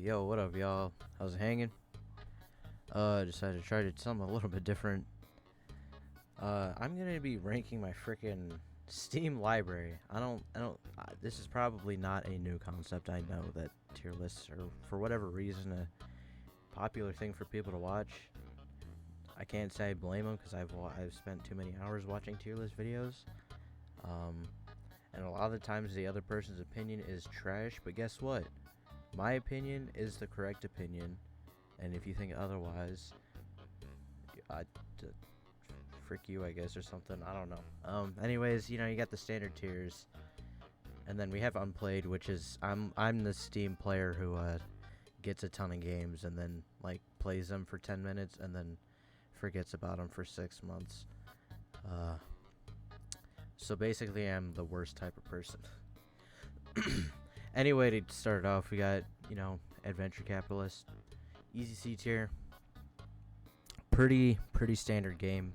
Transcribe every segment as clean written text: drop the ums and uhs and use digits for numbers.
Yo, what up, y'all? How's it hanging? Decided to try to do something a little bit different. I'm gonna be ranking my freaking Steam library. This is probably not a new concept. I know that tier lists are, for whatever reason, a popular thing for people to watch. I can't say I blame them because I've spent too many hours watching tier list videos. And a lot of the times the other person's opinion is trash, but guess what? My opinion is the correct opinion, and if you think otherwise, frick you, I guess, or something. I don't know. Anyways, you got the standard tiers, and then we have unplayed, which is I'm the Steam player who gets a ton of games and then plays them for 10 minutes and then forgets about them for 6 months. So basically, I'm the worst type of person. Anyway, to start off, we got, Adventure Capitalist. Easy C tier. Pretty standard game.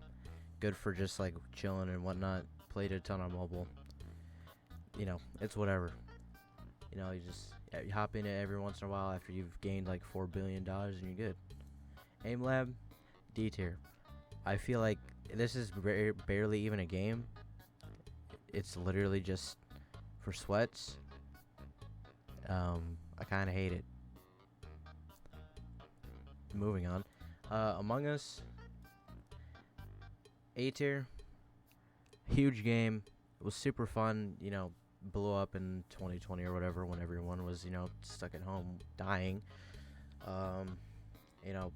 Good for just, chilling and whatnot. Played a ton on mobile. It's whatever. You hop in it every once in a while after you've gained, $4 billion and you're good. Aim Lab, D tier. I feel like this is barely even a game. It's literally just for sweats. I kind of hate it. Moving on. Among Us. A tier. Huge game. It was super fun. Blew up in 2020 or whatever when everyone was, stuck at home dying.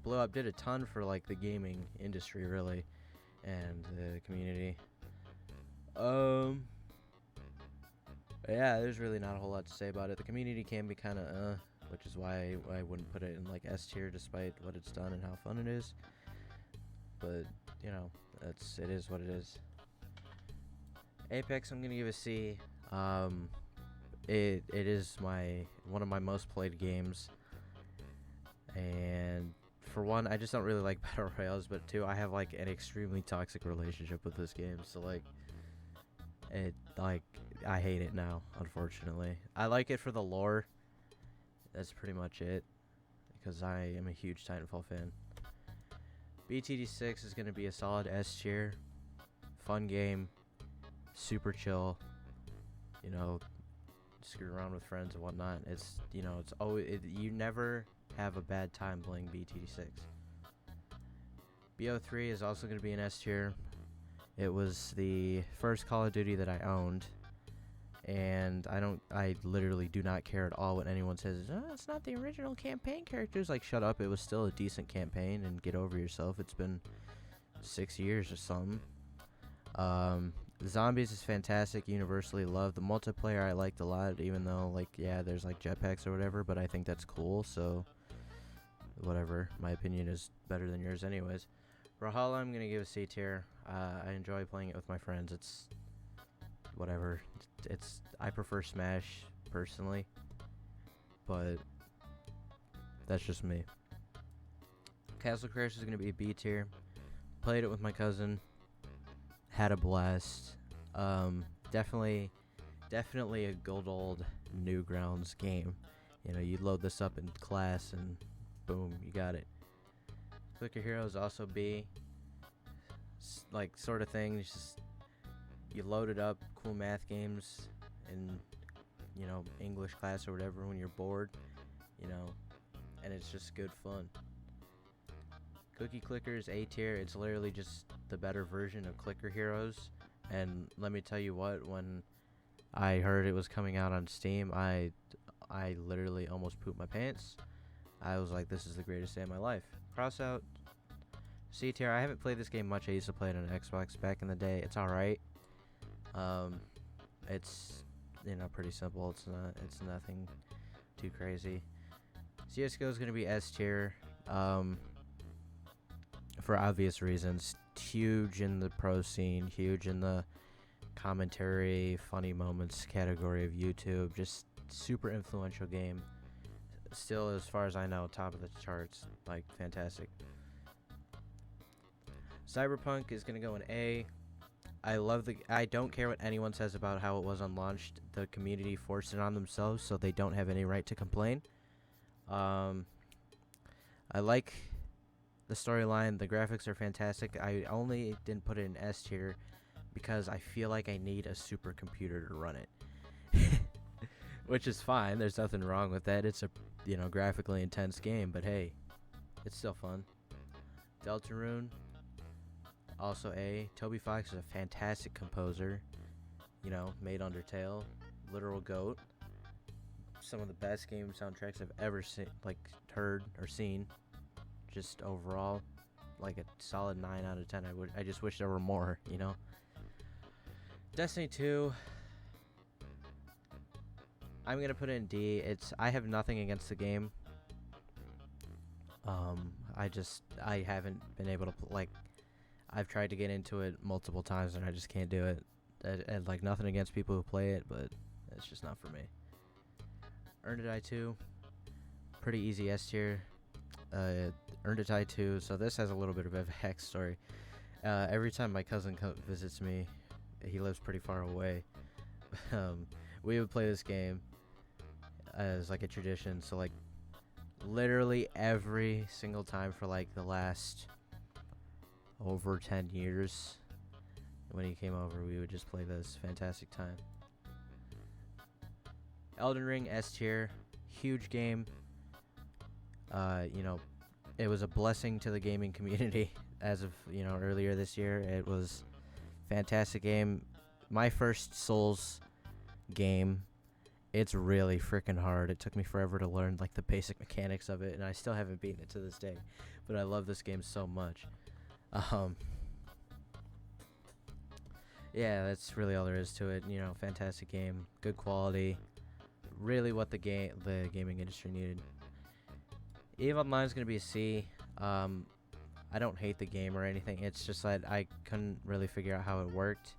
Blew up, did a ton for, the gaming industry, really, and the community. Yeah, there's really not a whole lot to say about it. The community can be kind of which is why I wouldn't put it in S tier despite what it's done and how fun it is. But it is what it is. Apex, I'm gonna give a C. It is one of my most played games, and for one, I just don't really like battle royales. But two, I have an extremely toxic relationship with this game. So I hate it now, unfortunately. I like it for the lore. That's pretty much it, because I am a huge Titanfall fan. BTD6 is going to be a solid S tier. Fun game. Super chill. Screw around with friends and whatnot. It's always, you never have a bad time playing BTD6. BO3 is also going to be an S tier. It was the first Call of Duty that I owned, and I literally do not care at all what anyone says. It's not the original campaign characters. Shut up. It was still a decent campaign, and get over yourself. It's been 6 years or something. The zombies is fantastic, universally loved. The multiplayer I liked a lot, even though, there's, jetpacks or whatever, but I think that's cool, so whatever. My opinion is better than yours anyways. Brawlhalla, I'm going to give a C tier. I enjoy playing it with my friends. It's whatever. I prefer Smash, personally, but that's just me. Castle Crash is going to be a B tier. Played it with my cousin. Had a blast. Definitely a good old Newgrounds game. You load this up in class and boom, you got it. Clicker Heroes also B. Sort of thing. It's just you load it up, cool math games in English class or whatever when you're bored, and it's just good fun. Cookie Clickers A tier. It's literally just the better version of Clicker Heroes, and let me tell you what, when I heard it was coming out on Steam, I literally almost pooped my pants. I was like, this is the greatest day of my life. Crossout, C tier. I haven't played this game much. I used to play it on Xbox back in the day. It's alright. It's pretty simple. It's nothing too crazy. Csgo is gonna be S tier. For obvious reasons. Huge in the pro scene, huge in the commentary, funny moments category of YouTube. Just super influential game. Still, as far as I know, top of the charts. Fantastic. Cyberpunk is going to go in A. I don't care what anyone says about how it was on launch. The community forced it on themselves, so they don't have any right to complain. Um, I like the storyline. The graphics are fantastic. I only didn't put it in S tier because I feel like I need a supercomputer to run it. Which is fine. There's nothing wrong with that. It's a, graphically intense game, but hey, it's still fun. Deltarune, also A. Toby Fox is a fantastic composer. Made Undertale, literal GOAT. Some of the best game soundtracks I've ever heard or seen. Just overall, like a solid 9 out of 10. I just wish there were more, Destiny 2, I'm gonna put it in D. I have nothing against the game. I haven't been able to I've tried to get into it multiple times and I just can't do it. And nothing against people who play it, but it's just not for me. Earned It I 2, pretty easy S tier. Earned It I 2, so this has a little bit of a backstory. Every time my cousin visits me, he lives pretty far away. We would play this game as a tradition. So literally every single time for the last over 10 years, when he came over, we would just play this. Fantastic time. Elden Ring S tier, huge game. It was a blessing to the gaming community as of earlier this year. It was fantastic game. My first Souls game. It's really freaking hard. It took me forever to learn the basic mechanics of it, and I still haven't beaten it to this day. But I love this game so much. Yeah, that's really all there is to it. Fantastic game, good quality. Really what the gaming industry needed. EVE Online is gonna be a C. I don't hate the game or anything. It's just that I couldn't really figure out how it worked.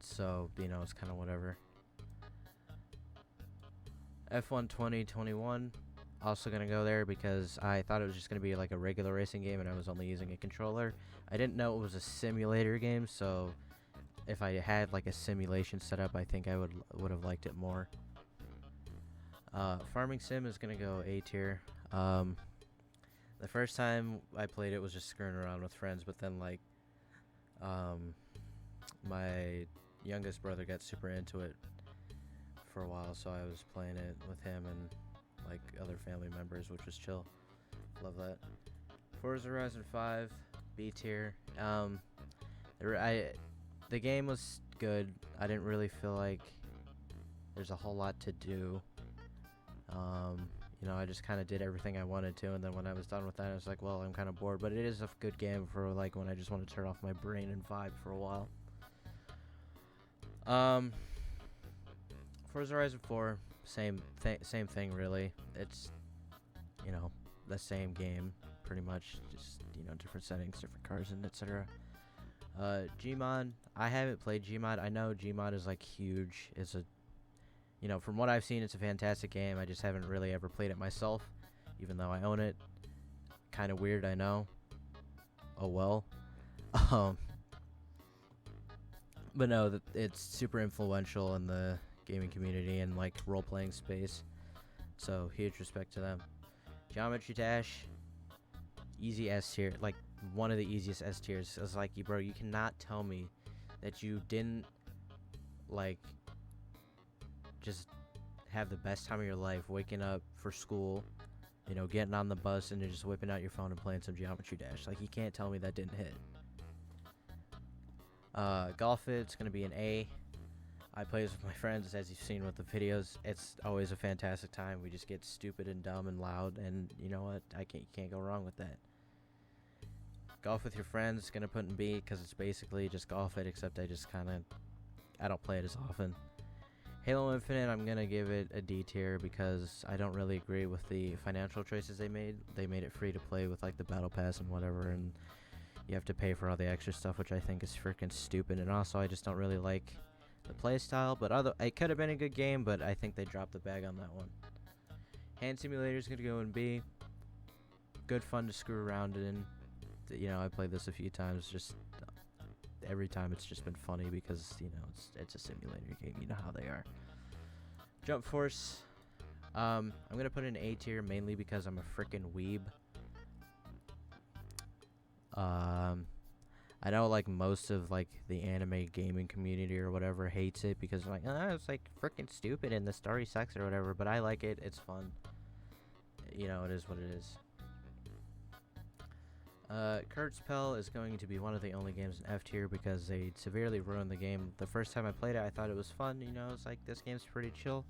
So it's kind of whatever. F1 2021, also gonna go there because I thought it was just gonna be a regular racing game and I was only using a controller. I didn't know it was a simulator game, so if I had a simulation setup, I think I would have liked it more. Farming Sim is gonna go A tier. The first time I played it was just screwing around with friends, but then my youngest brother got super into it for a while, so I was playing it with him and other family members, which was chill. Love that. Forza Horizon 5, B tier. The game was good. I didn't really feel like there's a whole lot to do. I just kind of did everything I wanted to, and then when I was done with that, I was like, well, I'm kind of bored. But it is a good game for when I just want to turn off my brain and vibe for a while. Forza Horizon 4, same thing really. It's the same game pretty much, just different settings, different cars, and etc. Gmod, I haven't played Gmod. I know Gmod is huge. It's a from what I've seen, it's a fantastic game. I just haven't really ever played it myself, even though I own it. Kind of weird, I know. Oh well. But no, it's super influential in the gaming community and role-playing space. So huge respect to them. Geometry Dash, easy S tier, one of the easiest S tiers. It's bro, you cannot tell me that you didn't just have the best time of your life waking up for school, getting on the bus and you're just whipping out your phone and playing some Geometry Dash. You can't tell me that didn't hit. Golf It's gonna be an A. I play this with my friends, as you've seen with the videos. It's always a fantastic time. We just get stupid and dumb and loud, and you know what? You can't go wrong with that. Golf with your friends, gonna put in B because it's basically just Golf It, except I don't play it as often. Halo Infinite, I'm gonna give it a D tier because I don't really agree with the financial choices they made. They made it free to play with the battle pass and whatever, and you have to pay for all the extra stuff, which I think is freaking stupid. And also, I just don't really like the play style. But it could have been a good game, but I think they dropped the bag on that one. Hand Simulator is gonna go in B. Good fun to screw around in. I played this a few times. Just every time it's just been funny because it's a simulator game. You know how they are. Jump Force, I'm gonna put in A tier mainly because I'm a freaking weeb. I know like most of like the anime gaming community or whatever hates it because they're like, oh, it's like freaking stupid and the story sucks or whatever. But I like it. It's fun. You know, it is what it is. Kurt's Pell is going to be one of the only games in F tier because they severely ruined the game. The first time I played it, I thought it was fun. You know, it's like this game's pretty chill.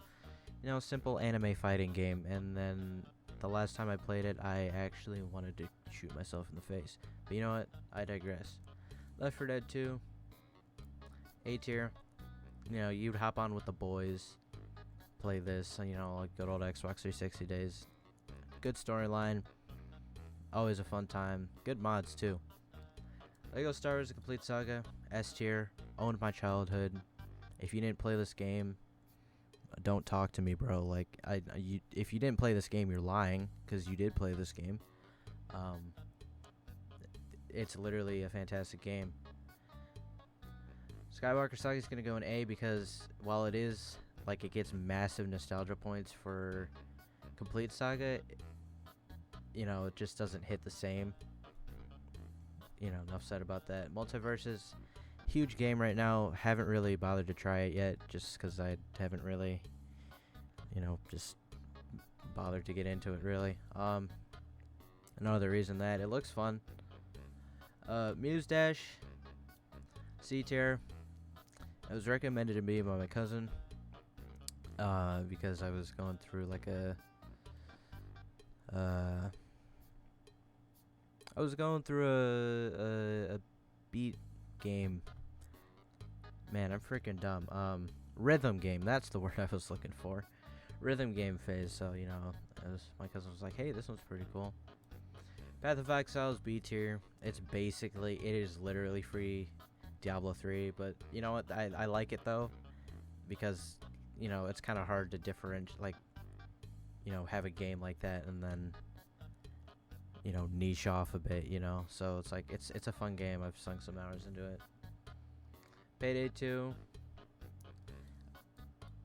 You know, simple anime fighting game. And then the last time I played it, I actually wanted to shoot myself in the face. But you know what? I digress. Left 4 Dead 2, A tier. You know, you'd hop on with the boys, play this, you know, like good old Xbox 360 days. Good storyline, always a fun time. Good mods too. Lego Star Wars: The Complete Saga, S tier. Owned my childhood. If you didn't play this game, don't talk to me, bro. Like, if you didn't play this game, you're lying, because you did play this game. It's literally a fantastic game. Skywalker Saga is going to go in A because while it is, like, it gets massive nostalgia points for Complete Saga, you know, it just doesn't hit the same. You know, enough said about that. Multiverses, huge game right now. Haven't really bothered to try it yet just because I haven't really, you know, just bothered to get into it, really. Another reason that it looks fun. Muse Dash, C tier. It was recommended to me by my cousin because I was going through like a beat game. Man, I'm freaking dumb. Rhythm game, that's the word I was looking for. Rhythm game phase, so, you know, my cousin was like, hey, this one's pretty cool. Path of Exiles, B tier. It is literally free Diablo 3, but you know what, I like it though, because, you know, it's kind of hard to differentiate, like, you know, have a game like that and then, you know, niche off a bit, you know, so it's like, it's a fun game. I've sunk some hours into it. Payday 2,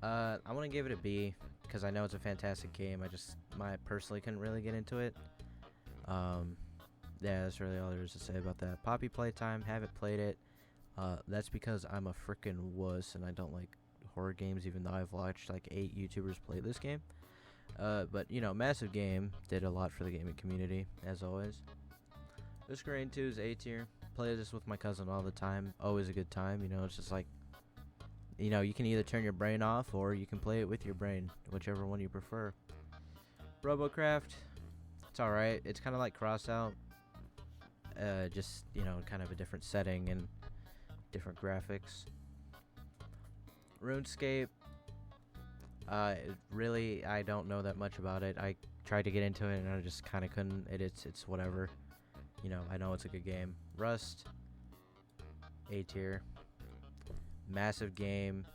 I want to give it a B, because I know it's a fantastic game. I personally couldn't really get into it. Yeah, that's really all there is to say about that. Poppy Playtime, haven't played it. That's because I'm a freaking wuss and I don't like horror games, even though I've watched like 8 YouTubers play this game. But, you know, massive game. Did a lot for the gaming community, as always. This Rain 2 is A tier. Play this with my cousin all the time. Always a good time. You know, it's just like, you know, you can either turn your brain off or you can play it with your brain, whichever one you prefer. Robocraft, it's alright. It's kind of like Crossout. Just, you know, kind of a different setting and different graphics. RuneScape, really, I don't know that much about it. I tried to get into it and I just kind of couldn't. It's whatever. You know, I know it's a good game. Rust, A tier. Massive game,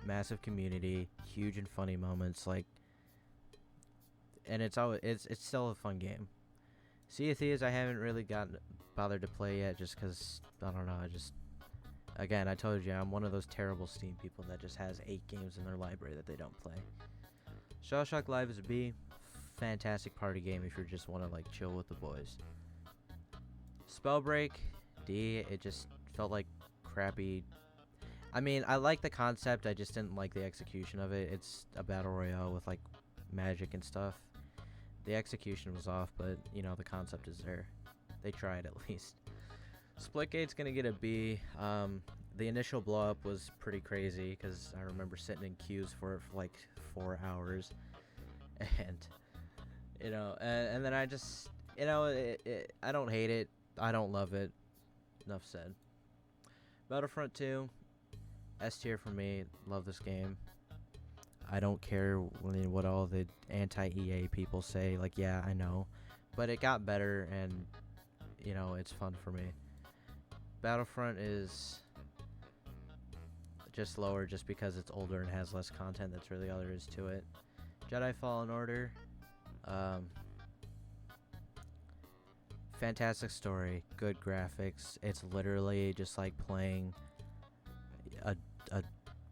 massive community, huge and funny moments, like, and it's still a fun game. Sea of Thieves, I haven't really bothered to play yet, just because, I don't know, again, I told you, I'm one of those terrible Steam people that just has 8 games in their library that they don't play. Shawshank Live is a B. Fantastic party game if you just want to, like, chill with the boys. Spellbreak, D. It just felt like crappy. I mean, I like the concept, I just didn't like the execution of it. It's a battle royale with, like, magic and stuff. The execution was off, but, you know, the concept is there. They tried, at least. Splitgate's gonna get a B. The initial blow-up was pretty crazy, because I remember sitting in queues for it for, like, 4 hours. And, you know, and then I just, you know, I don't hate it. I don't love it. Enough said. Battlefront 2. S tier for me. Love this game. I don't care what all the anti-EA people say. Like, yeah, I know. But it got better, and, you know, it's fun for me. Battlefront is just lower just because it's older and has less content. That's really all there is to it. Jedi Fallen Order. Fantastic story. Good graphics. It's literally just like playing a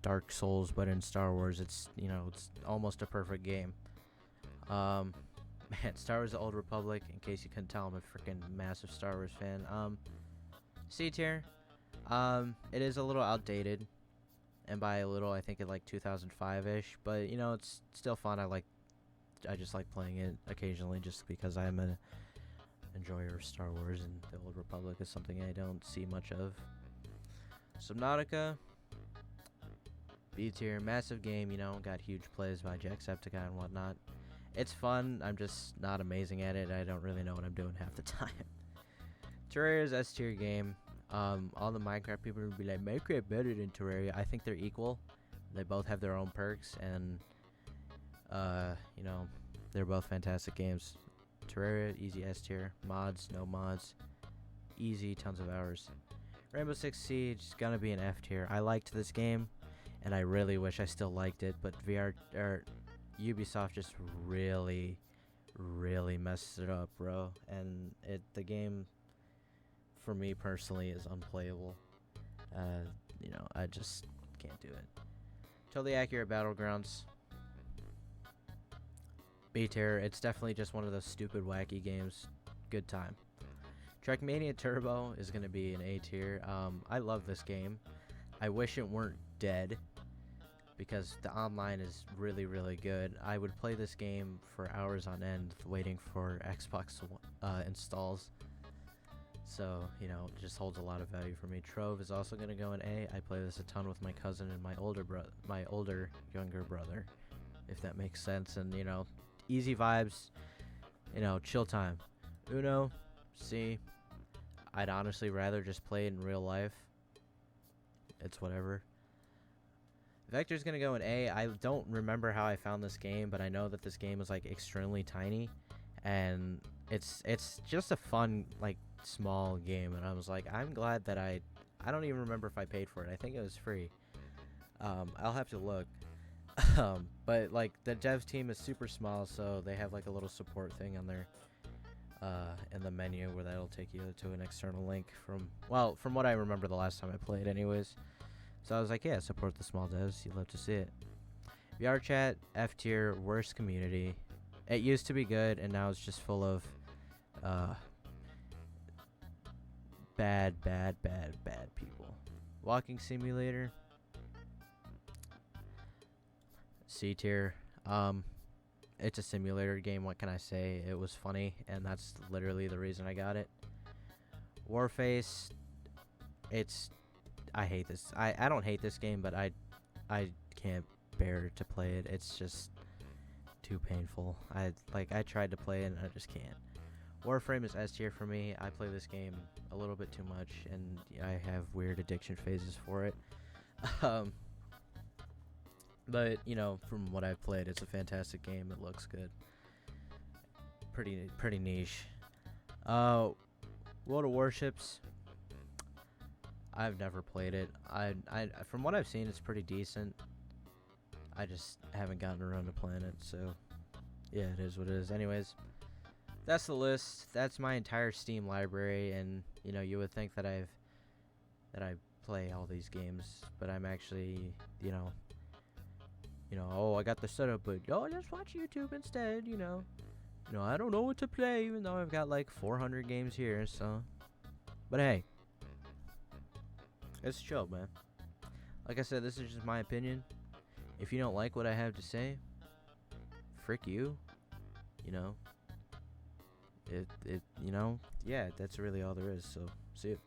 Dark Souls, but in Star Wars. It's, you know, it's almost a perfect game. Man, Star Wars: The Old Republic. In case you couldn't tell, I'm a freaking massive Star Wars fan. C tier. It is a little outdated, and by a little, I think it like 2005-ish. But you know, it's still fun. I just like playing it occasionally, just because I'm a enjoyer of Star Wars, and the Old Republic is something I don't see much of. Subnautica. B tier, massive game, you know, got huge plays by Jacksepticeye and whatnot. It's fun, I'm just not amazing at it. I don't really know what I'm doing half the time. Terraria's S tier game. All the Minecraft people would be like, Minecraft better than Terraria. I think they're equal. They both have their own perks, and you know, they're both fantastic games. Terraria, easy S tier. Mods, no mods. Easy, tons of hours. Rainbow Six Siege is gonna be an F tier. I liked this game, and I really wish I still liked it, but Ubisoft just really messed it up, bro. And the game, for me personally, is unplayable. You know, I just can't do it. Totally Accurate Battlegrounds. B tier. It's definitely just one of those stupid, wacky games. Good time. Trackmania Turbo is gonna be an A tier. I love this game. I wish it weren't dead, because the online is really good. I would play this game for hours on end waiting for Xbox installs. So, you know, it just holds a lot of value for me. Trove is also going to go in A. I play this a ton with my cousin and my younger brother, if that makes sense. And, you know, easy vibes, you know, chill time. Uno, C. I'd honestly rather just play it in real life. It's whatever. Vector's gonna go in A. I don't remember how I found this game, but I know that this game is like extremely tiny, and it's just a fun, like, small game. And I was like, I'm glad that I don't even remember if I paid for it. I think it was free. I'll have to look. But like, the dev team is super small, so they have like a little support thing on their in the menu where that'll take you to an external link from what I remember the last time I played, anyways. So I was like, yeah, support the small devs. You'd love to see it. VR chat, F tier, worst community. It used to be good, and now it's just full of bad people. Walking Simulator, C tier. It's a simulator game. What can I say? It was funny, and that's literally the reason I got it. Warface. I hate this. I don't hate this game, but I can't bear to play it. It's just too painful. I tried to play it, and I just can't. Warframe is S tier for me. I play this game a little bit too much, and I have weird addiction phases for it. But, you know, from what I've played, it's a fantastic game. It looks good. Pretty niche. World of Warships. I've never played it. I from what I've seen, it's pretty decent. I just haven't gotten around to playing it, so yeah, it is what it is. Anyways, that's the list. That's my entire Steam library, and you know, you would think that I play all these games, but I'm actually, you know, oh, I got the setup, but just watch YouTube instead, you know, I don't know what to play, even though I've got like 400 games here, so, but hey, it's chill, man. Like I said, this is just my opinion. If you don't like what I have to say, frick you, you know, yeah, that's really all there is, so, see you.